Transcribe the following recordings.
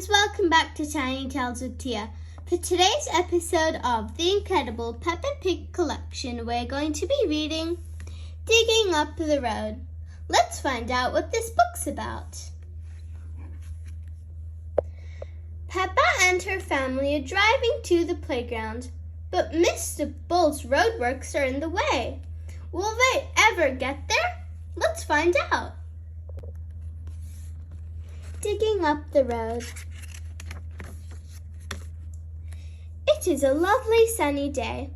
friends, welcome back to Tiny Tales with Tia. For today's episode of the incredible Peppa Pig collection, we're going to be reading Digging Up the Road. Let's find out what this book's about. Peppa and her family are driving to the playground, but Mr. Bull's roadworks are in the way. Will they ever get there? Let's find out. Digging up the road. It is a lovely sunny day.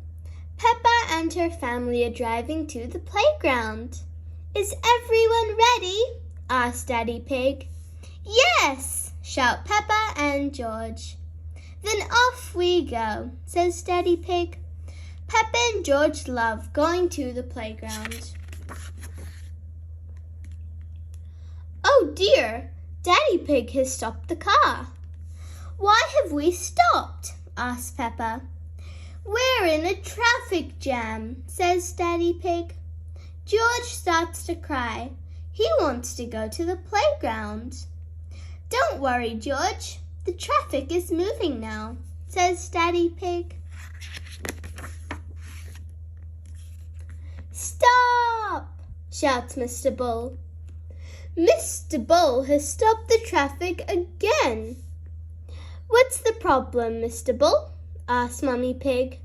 Peppa and her family are driving to the playground. Is everyone ready? Asked Daddy Pig. Yes, shout Peppa and George. Then off we go, says Daddy Pig. Peppa and George love going to the playground. Oh dear! Daddy Pig has stopped the car. Why have we stopped? Asked Peppa. We're in a traffic jam, says Daddy Pig. George starts to cry. He wants to go to the playground. Don't worry, George. The traffic is moving now, says Daddy Pig. Stop! Shouts Mr. Bull. Mr. Bull has stopped the traffic again. What's the problem, Mr. Bull? Asked Mummy Pig.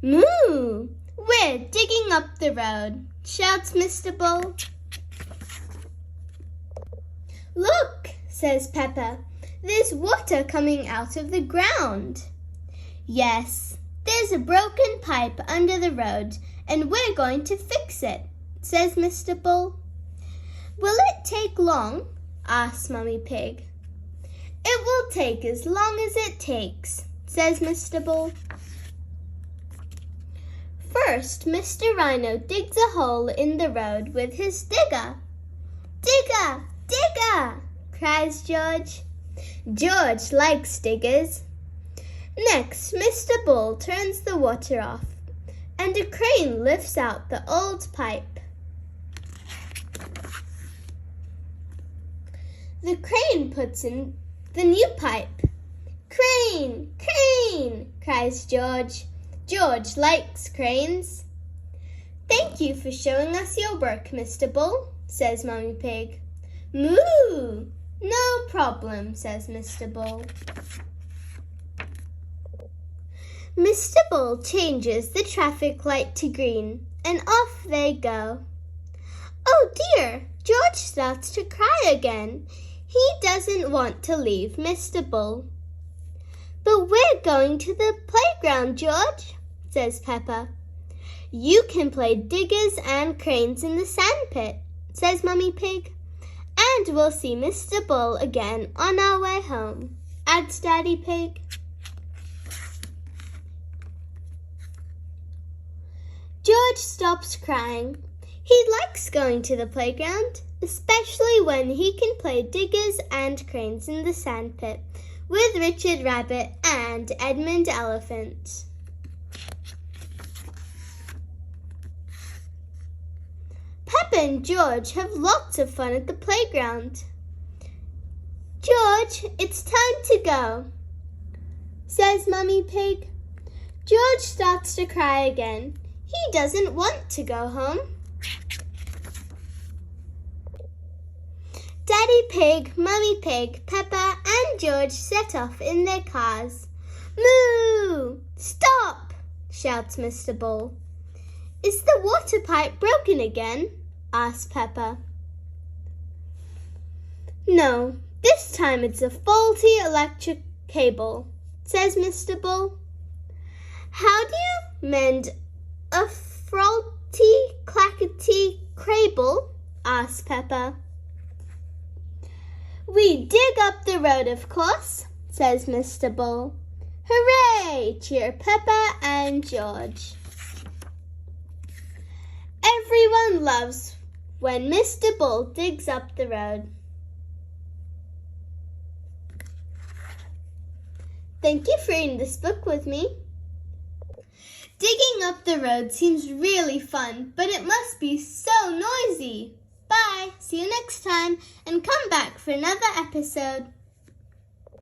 Moo! We're digging up the road, shouts Mr. Bull. Look, says Peppa, there's water coming out of the ground. Yes, there's a broken pipe under the road and we're going to fix it, says Mr. Bull. Will it take long? Asked Mummy Pig. It will take as long as it takes, says Mr. Bull. First, Mr. Rhino digs a hole in the road with his digger. Digger! Digger! Cries George. George likes diggers. Next, Mr. Bull turns the water off, and a crane lifts out the old pipe. The crane puts in the new pipe. Crane! Crane! Cries George. George likes cranes. Thank you for showing us your work, Mr. Bull, says Mummy Pig. Moo! No problem, says Mr. Bull. Mr. Bull changes the traffic light to green, and off they go. Oh dear! George starts to cry again. He doesn't want to leave Mr. Bull. But we're going to the playground, George, says Peppa. You can play diggers and cranes in the sandpit, says Mummy Pig. And we'll see Mr. Bull again on our way home, adds Daddy Pig. George stops crying. He likes going to the playground, especially when he can play diggers and cranes in the sandpit with Richard Rabbit and Edmund Elephant. Peppa and George have lots of fun at the playground. George, it's time to go, says Mummy Pig. George starts to cry again. He doesn't want to go home. Daddy Pig, Mummy Pig, Peppa and George set off in their cars. Moo! Stop! Shouts Mr. Bull. Is the water pipe broken again? Asked Peppa. No, this time it's a faulty electric cable, says Mr. Bull. How do you mend a faulty clackety cable? Asked Peppa. We dig up the road, of course, says Mr. Bull. Hooray! Cheer Peppa and George. Everyone loves when Mr. Bull digs up the road. Thank you for reading this book with me. Digging up the road seems really fun, but it must be so noisy. Bye, see you next time, and come back for another episode.